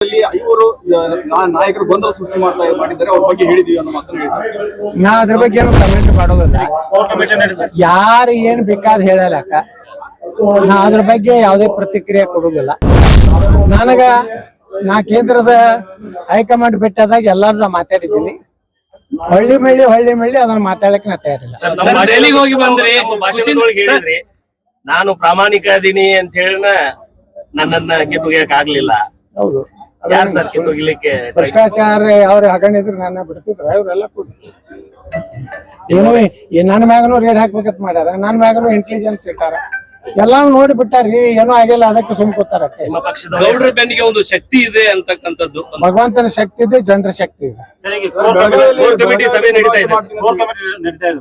ಇವರು ನಾಯಕರು ಗೊಂದಲ ಸೃಷ್ಟಿ ಮಾಡಿದ್ದಾರೆ, ಅವ್ರ ಬಗ್ಗೆ ಹೇಳಿದೀವಿ ಅನ್ನೋ ಮಾತನ್ನು ಹೇಳಿದ್ದಾರೆ. ನಾ ಅದ್ರ ಬಗ್ಗೆ ಏನು ಕಮೆಂಟ್ ಮಾಡೋದಿಲ್ಲ. ಯಾರು ಏನ್ ಬೇಕಾದ್ ಹೇಳಲಕ್ಕ, ನಾ ಅದ್ರ ಬಗ್ಗೆ ಯಾವುದೇ ಪ್ರತಿಕ್ರಿಯೆ ಕೊಡುದಿಲ್ಲ. ನಾ ಕೇಂದ್ರದ ಹೈಕಮಾಂಡ್ ಬಿಟ್ಟದಾಗ ಎಲ್ಲಾರು ನಾ ಮಾತಾಡಿದ್ದೀನಿ. ಹಳ್ಳಿ ಮಳ್ಳಿ ಅದನ್ನ ಮಾತಾಡಕ್ ನಾ ತಯಾರಿಲ್ಲ. ಹೋಗಿ ಬಂದ್ರಿ, ನಾನು ಪ್ರಾಮಾಣಿಕ ಇದೀನಿ ಅಂತ ಹೇಳಿ ನನ್ನನ್ನ ಕಿತ್ತೊಗಿಯಕ್ ಆಗ್ಲಿಲ್ಲ. ಹೌದು, ಯಾರು ಸರ್ ಕಿತ್ತೊಗಿಲಿಕ್ಕೆ? ಭ್ರಷ್ಟಾಚಾರ ಅವ್ರ ಹಗಣಿದ್ರು ನನ್ನ ಬಿಡ್ತಿದ್ರ ಇವರೆಲ್ಲ ಕೂಡ ಏನೋ ನನ್ನ ಮ್ಯಾಗನು ರೇಡ್ ಹಾಕ್ಬೇಕಂತ ಮಾಡ್ಯಾರ, ನನ್ನ ಮ್ಯಾಗನು ಇಂಟೆಲಿಜೆನ್ಸ್ ಇಟ್ಟಾರ, ಎಲ್ಲಾನು ನೋಡಿ ಬಿಟ್ಟಾರ್ರಿ. ಏನೋ ಆಗಿಲ್ಲ, ಅದಕ್ಕೆ ಸುಮ್ ಕೂತಾರಷ್ಟೇ. ನಿಮ್ಮ ಪಕ್ಷದ ಗೌಡ್ರ ಬೆನ್ನಿಗೆ ಒಂದು ಶಕ್ತಿ ಇದೆ ಅಂತಕ್ಕಂಥದ್ದು. ಭಗವಂತನ ಶಕ್ತಿ ಇದೆ, ಜನರ ಶಕ್ತಿ ಇದೆ. ಸಭೆ ನಡೀತಾ ಇದೆ,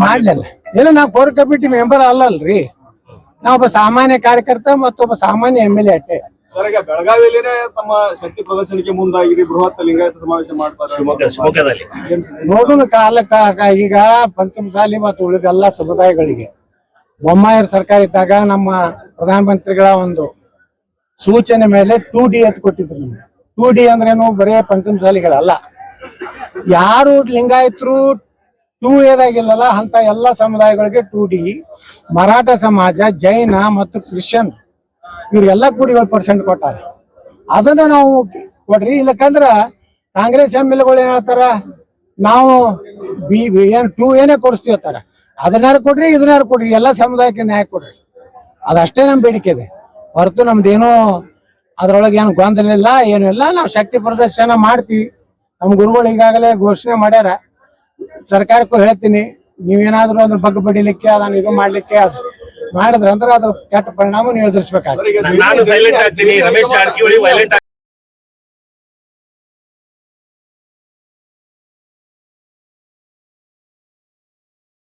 ಮಾಡ್ಲಿಲ್ಲ ಏನೋ ನಾವು ಕೋರ್ ಕಮಿಟಿ ಮೆಂಬರ್ ಅಲ್ಲಲ್ರಿ, ನಾವೊಬ್ಬ ಸಾಮಾನ್ಯ ಕಾರ್ಯಕರ್ತ ಮತ್ತೊಬ್ಬ ಸಾಮಾನ್ಯ MLA ಅಷ್ಟೇ. ಸರ್, ಈಗ ಬೆಳಗಾವಿಯಲ್ಲಿನೇ ತಮ್ಮ ಶಕ್ತಿ ಪ್ರದರ್ಶನಕ್ಕೆ ಮುಂದಾಗಿರಿ, ಬೃಹತ್ ಲಿಂಗಾಯತ ಸಮಾವೇಶ ಮಾಡ್ತಾರೆ. ಶಿವಮೊಗ್ಗದಲ್ಲಿ ನೋಡೋಣ ಕಾಲಕ್ಕ. ಈಗ ಪಂಚಮಸಾಲಿ ಮತ್ತು ಉಳಿದ ಎಲ್ಲಾ ಸಮುದಾಯಗಳಿಗೆ ಬೊಮ್ಮಾಯರ್ ಸರ್ಕಾರ ಇದ್ದಾಗ ನಮ್ಮ ಪ್ರಧಾನಮಂತ್ರಿಗಳ ಒಂದು ಸೂಚನೆ ಮೇಲೆ 2D ಅಂತ ಕೊಟ್ಟಿದ್ರು. ನಮ್ಗೆ 2D ಅಂದ್ರೇನು, ಬರೇ ಪಂಚಮಸಾಲಿಗಳಲ್ಲ, ಯಾರು ಲಿಂಗಾಯತರು 2Aದಾಗಿಲ್ಲಲ್ಲ ಅಂತ ಎಲ್ಲಾ ಸಮುದಾಯಗಳಿಗೆ 2D. ಮರಾಠ ಸಮಾಜ, ಜೈನ ಮತ್ತು ಕ್ರಿಶ್ಚಿಯನ್ ಇವ್ರಿಗೆಲ್ಲ ಕೂಡಿ 7% ಕೊಟ್ಟಾರ. ಅದನ್ನ ನಾವು ಕೊಡ್ರಿ. ಇಲ್ಲಕಂದ್ರ ಕಾಂಗ್ರೆಸ್ MLAಗಳು ಏನ್ ಹೇಳ್ತಾರ, ನಾವು ಏನ್ 2Aನೇ ಕೊಡಿಸ್ತೀವತ್ತಾರ. ಅದನ್ನಾರು ಕೊಡ್ರಿ, ಇದನ್ನಾರು ಕೊಡ್ರಿ, ಎಲ್ಲಾ ಸಮುದಾಯಕ್ಕೆ ನ್ಯಾಯ ಕೊಡ್ರಿ. ಅದಷ್ಟೇ ನಮ್ ಬೇಡಿಕೆ ಇದೆ ಹೊರತು ನಮ್ದೇನೋ ಅದ್ರೊಳಗೆ ಏನು ಗೊಂದಲ ಇಲ್ಲ, ಏನು ಇಲ್ಲ. ನಾವು ಶಕ್ತಿ ಪ್ರದರ್ಶನ ಮಾಡ್ತೀವಿ. ನಮ್ ಗುರುಗಳು ಈಗಾಗಲೇ ಘೋಷಣೆ ಮಾಡ್ಯಾರ. ಸರ್ಕಾರಕ್ಕೂ ಹೇಳ್ತೀನಿ, ನೀವೇನಾದ್ರೂ ಅದ್ರ ಬಗ್ಗೆ ಬಡಿಲಿಕ್ಕೆ, ಅದನ್ನ ಇದು ಮಾಡ್ಲಿಕ್ಕೆ ಮಾಡಿದ್ರ ಅಂದ್ರೆ ಅದ್ರ ಕೆಟ್ಟ ಪರಿಣಾಮ ನೀವು ಎದುರಿಸ್ಬೇಕಾಗ್ತದೆ. ನಾನು ಸೈಲೆಂಟ್ ಆಗ್ತೀನಿ, ರಮೇಶ್ ಜಾರಕಿಹೊಳಿ ವೈಲೆಂಟ್